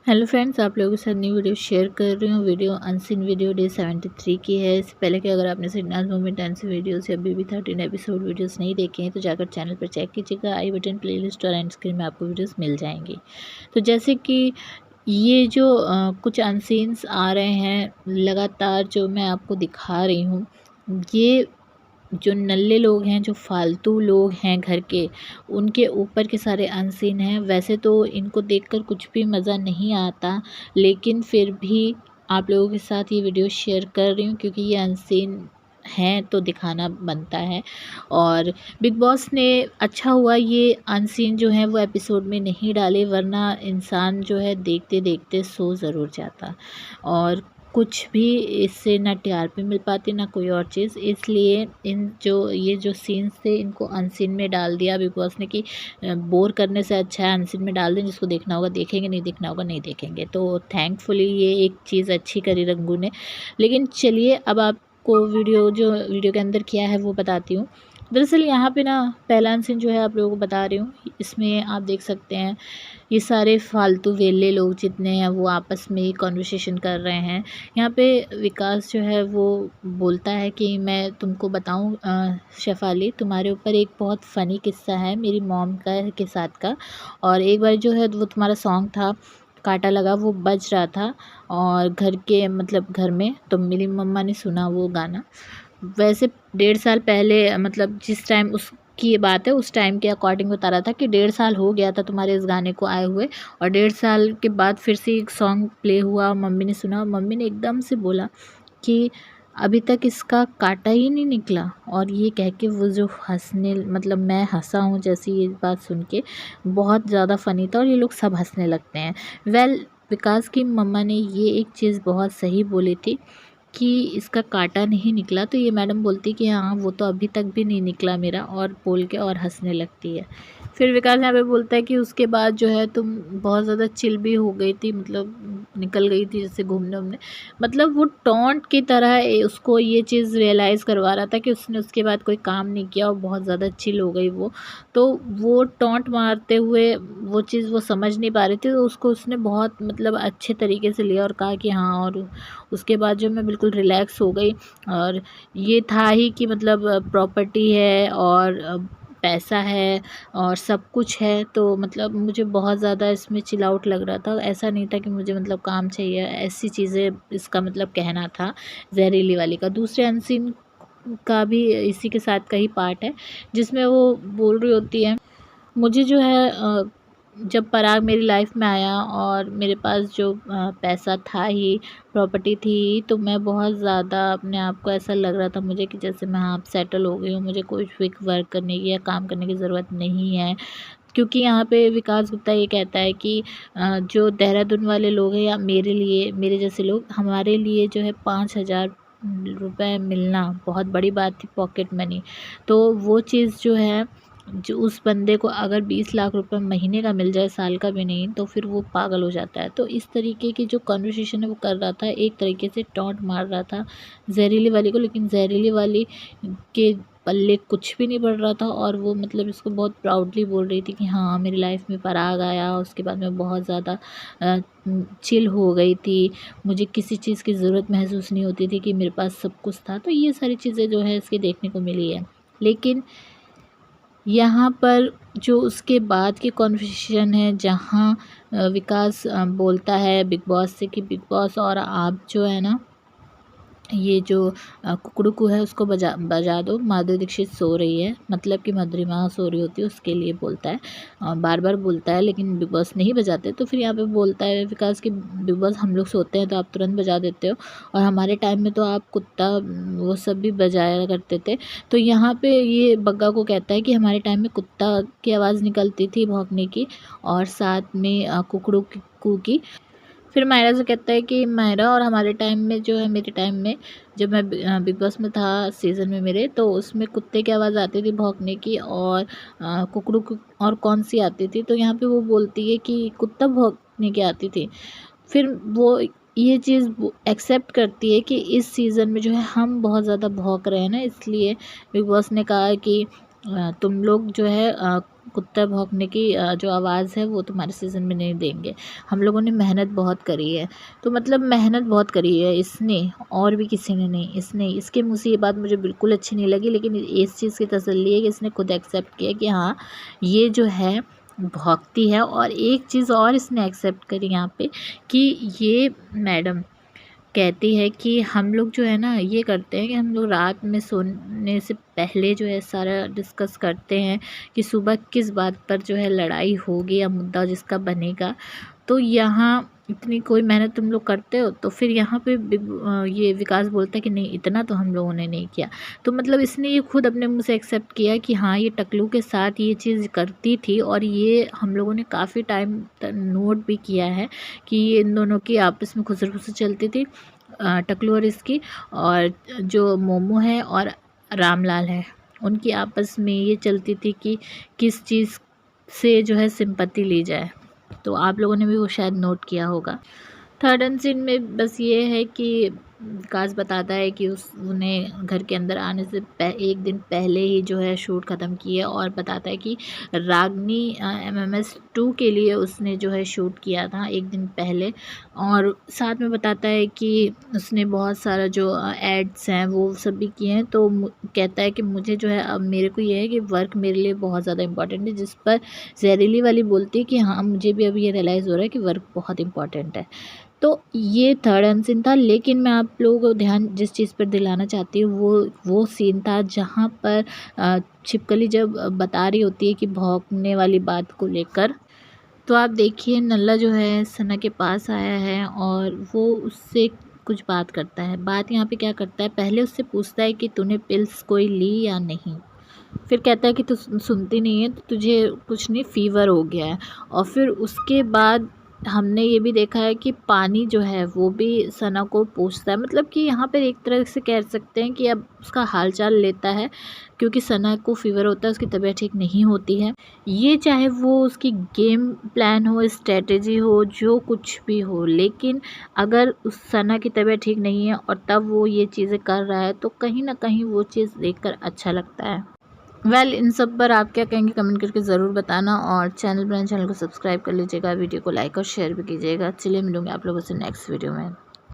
Hello friends, आप लोगों के साथ न्यू वीडियो शेयर कर रही हूँ। वीडियो अनसीन वीडियो डे 73 की है। इससे पहले कि अगर आपने सिग्नल मूवमेंट अनसीन वीडियोस या अभी भी 13 एपिसोड वीडियोस नहीं देखे हैं तो जाकर चैनल पर चेक कीजिएगा। आई बटन, प्लेलिस्ट और एंड स्क्रीन में आपको वीडियोस मिल जाएंगी। तो जैसे कि ये जो कुछ अनसीन्स आ रहे हैं लगातार, जो मैं आपको दिखा रही हूँ, ये जो नल्ले लोग हैं, जो फालतू लोग हैं घर के, उनके ऊपर के सारे अनसीन हैं। वैसे तो इनको देखकर कुछ भी मज़ा नहीं आता, लेकिन फिर भी आप लोगों के साथ ये वीडियो शेयर कर रही हूँ क्योंकि ये अनसीन हैं तो दिखाना बनता है। और बिग बॉस ने अच्छा हुआ ये अनसीन जो है वो एपिसोड में नहीं डाले, वरना इंसान जो है देखते देखते सो ज़रूर जाता और कुछ भी इससे ना टीआरपी मिल पाती ना कोई और चीज़। इसलिए ये जो सीन्स थे इनको अनसीन में डाल दिया बिग बॉस ने कि बोर करने से अच्छा है अनसीन में डाल दें, जिसको देखना होगा देखेंगे, नहीं देखना होगा नहीं देखेंगे। तो थैंकफुली ये एक चीज़ अच्छी करी रंगू ने। लेकिन चलिए अब आपको वीडियो के अंदर किया है वो बताती हूँ। दरअसल यहाँ पे ना पहला सीन जो है आप लोगों को बता रही हूँ, इसमें आप देख सकते हैं ये सारे फालतू वेले लोग जितने हैं वो आपस में ही कॉन्वर्सेशन कर रहे हैं। यहाँ पे विकास जो है वो बोलता है कि मैं तुमको बताऊँ शेफाली, तुम्हारे ऊपर एक बहुत फ़नी किस्सा है मेरी मॉम का के साथ का। और एक बार जो है वो तुम्हारा सॉन्ग था कांटा लगा, वो बज रहा था और घर के मतलब घर में, तो मेरी मम्मा ने सुना वो गाना। वैसे 1.5 साल पहले, मतलब जिस टाइम उसकी ये बात है उस टाइम के अकॉर्डिंग बता रहा था कि 1.5 साल हो गया था तुम्हारे इस गाने को आए हुए, और 1.5 साल के बाद फिर से एक सॉन्ग प्ले हुआ, मम्मी ने सुना, मम्मी ने एकदम से बोला कि अभी तक इसका काँटा ही नहीं निकला। और ये कह के वो जो हँसने, मतलब मैं हँसा हूँ जैसे ये बात सुन के, बहुत ज़्यादा फ़नी था और ये लोग सब हँसने लगते हैं। विकास की मम्मा ने ये एक चीज़ बहुत सही बोली थी कि इसका काँटा नहीं निकला, तो ये मैडम बोलती कि हाँ वो तो अभी तक भी नहीं निकला मेरा, और बोल के और हंसने लगती है। फिर विकास यहाँ पे बोलता है कि उसके बाद जो है तुम बहुत ज़्यादा चिल भी हो गई थी, मतलब निकल गई थी जैसे घूमने उमने। मतलब वो टॉन्ट की तरह उसको ये चीज़ रियलाइज़ करवा रहा था कि उसने उसके बाद कोई काम नहीं किया और बहुत ज़्यादा चिल हो गई वो। तो वो टॉन्ट मारते हुए वो चीज़ वो समझ नहीं पा रही थी, तो उसको उसने बहुत मतलब अच्छे तरीके से लिया और कहा कि हाँ, और उसके बाद जो मैं बिल्कुल रिलैक्स हो गई। और ये था ही कि मतलब प्रॉपर्टी है और पैसा है और सब कुछ है, तो मतलब मुझे बहुत ज़्यादा इसमें चिल आउट लग रहा था। ऐसा नहीं था कि मुझे मतलब काम चाहिए, ऐसी चीज़ें इसका मतलब कहना था जहरीली वाली का। दूसरे अनसीन का भी इसी के साथ का ही पार्ट है जिसमें वो बोल रही होती है, मुझे जो है जब पराग मेरी लाइफ में आया और मेरे पास जो पैसा था ही, प्रॉपर्टी थी, तो मैं बहुत ज़्यादा अपने आप को ऐसा लग रहा था मुझे कि जैसे मैं हाँ सेटल हो गई हूँ, मुझे कोई क्विक वर्क करने की या काम करने की ज़रूरत नहीं है। क्योंकि यहाँ पे विकास गुप्ता ये कहता है कि जो देहरादून वाले लोग हैं या मेरे लिए, मेरे जैसे लोग, हमारे लिए जो है 5,000 रुपये मिलना बहुत बड़ी बात थी, पॉकेट मनी। तो वो चीज़ जो है, जो उस बंदे को अगर 20 लाख रुपए महीने का मिल जाए, साल का भी नहीं, तो फिर वो पागल हो जाता है। तो इस तरीके की जो कन्वर्सेशन है वो कर रहा था, एक तरीके से टॉन्ट मार रहा था जहरीली वाली को, लेकिन जहरीली वाली के पल्ले कुछ भी नहीं पड़ रहा था। और वो मतलब इसको बहुत प्राउडली बोल रही थी कि हाँ मेरी लाइफ में पराग आया, उसके बाद मैं बहुत ज़्यादा चिल हो गई थी, मुझे किसी चीज़ की ज़रूरत महसूस नहीं होती थी कि मेरे पास सब कुछ था। तो ये सारी चीज़ें जो है इसके देखने को मिली है। लेकिन यहाँ पर जो उसके बाद की कॉन्वर्सेशन है, जहाँ विकास बोलता है बिग बॉस से कि बिग बॉस और आप जो है ना, ये जो कुकड़ू है उसको बजा बजा दो, माधुरी दीक्षित सो रही है, मतलब कि मधुरिमा सो रही होती है उसके लिए बोलता है। बार बार बोलता है लेकिन बिग बॉस नहीं बजाते। तो फिर यहाँ पे बोलता है विकास कि बिग बॉस हम लोग सोते हैं तो आप तुरंत बजा देते हो, और हमारे टाइम में तो आप कुत्ता वो सब भी बजाया करते थे। तो यहाँ पे ये बग्गा को कहता है कि हमारे टाइम में कुत्ता की आवाज़ निकलती थी भौंकने की, और साथ में कुकड़ू की। फिर मायरा से कहता है कि मायरा, और हमारे टाइम में जो है, मेरे टाइम में जब मैं बिग बॉस में था सीज़न में मेरे, तो उसमें कुत्ते की आवाज़ आती थी भौंकने की, और कुकड़ू की और कौन सी आती थी। तो यहाँ पे वो बोलती है कि कुत्ता भौंकने की आती थी। फिर वो ये चीज़ एक्सेप्ट करती है कि इस सीज़न में जो है हम बहुत ज़्यादा भौंक रहे हैं ना, इसलिए बिग बॉस ने कहा कि तुम लोग जो है कुत्ता भौंकने की जो आवाज़ है वो तुम्हारे सीज़न में नहीं देंगे। हम लोगों ने मेहनत बहुत करी है। तो मतलब मेहनत बहुत करी है इसने, और भी किसी ने नहीं, इसने। इसके मुँह से ये बात मुझे बिल्कुल अच्छी नहीं लगी, लेकिन इस चीज़ की तसल्ली है कि इसने खुद एक्सेप्ट किया कि हाँ, ये जो है भौंकती है। और एक चीज़ और इसने एक्सेप्ट करी यहाँ पे कि ये मैडम कहती है कि हम लोग जो है ना ये करते हैं कि हम लोग रात में सोने से पहले जो है सारा डिस्कस करते हैं कि सुबह किस बात पर जो है लड़ाई होगी या मुद्दा जिसका बनेगा। तो यहाँ इतनी कोई मेहनत तुम लोग करते हो, तो फिर यहाँ पे ये विकास बोलता है कि नहीं, इतना तो हम लोगों ने नहीं किया। तो मतलब इसने ये खुद अपने मुँह से एक्सेप्ट किया कि हाँ, ये टकलू के साथ ये चीज़ करती थी, और ये हम लोगों ने काफ़ी टाइम नोट भी किया है कि ये इन दोनों की आपस में खुसर-फुसर चलती थी, टकलू और इसकी। और जो मोमो है और रामलाल है, उनकी आपस में ये चलती थी कि किस चीज़ से जो है सिंपैथी ली जाए। तो आप लोगों ने भी वो शायद नोट किया होगा। थर्ड एंड सीन में बस ये है कि विकास बताता है कि उन्हें घर के अंदर आने से एक दिन पहले ही जो है शूट ख़त्म की है, और बताता है कि रागनी MMS 2 के लिए उसने जो है शूट किया था एक दिन पहले। और साथ में बताता है कि उसने बहुत सारा जो एड्स हैं वो सब भी किए हैं। तो कहता है कि मुझे जो है अब मेरे को ये है कि वर्क मेरे लिए बहुत ज़्यादा इंपॉर्टेंट है, जिस पर जहरीली वाली बोलती है कि हाँ, मुझे भी अभी ये रियलाइज़ हो रहा है कि वर्क बहुत इंपॉर्टेंट है। तो ये थर्ड एंड सीन था, लेकिन मैं आप लोगों को ध्यान जिस चीज़ पर दिलाना चाहती हूँ वो सीन था जहाँ पर छिपकली जब बता रही होती है कि भौंकने वाली बात को लेकर। तो आप देखिए नल्ला जो है सना के पास आया है और वो उससे कुछ बात करता है। बात यहाँ पे क्या करता है, पहले उससे पूछता है कि तूने पिल्स कोई ली या नहीं। फिर कहता है कि तू सुनती नहीं है, तो तुझे कुछ नहीं, फ़ीवर हो गया है। और फिर उसके बाद हमने ये भी देखा है कि पानी जो है वो भी सना को पूछता है। मतलब कि यहाँ पर एक तरह से कह सकते हैं कि अब उसका हाल-चाल लेता है, क्योंकि सना को फ़ीवर होता है, उसकी तबीयत ठीक नहीं होती है। ये चाहे वो उसकी गेम प्लान हो, स्ट्रैटेजी हो, जो कुछ भी हो, लेकिन अगर उस सना की तबीयत ठीक नहीं है और तब वो ये चीज़ें कर रहा है, तो कहीं न कहीं वो चीज़ देखकर अच्छा लगता है। इन सब पर आप क्या कहेंगे कमेंट करके ज़रूर बताना, और चैनल को सब्सक्राइब कर लीजिएगा, वीडियो को लाइक और शेयर भी कीजिएगा। चलिए मिलूँगी आप लोगों से नेक्स्ट वीडियो में।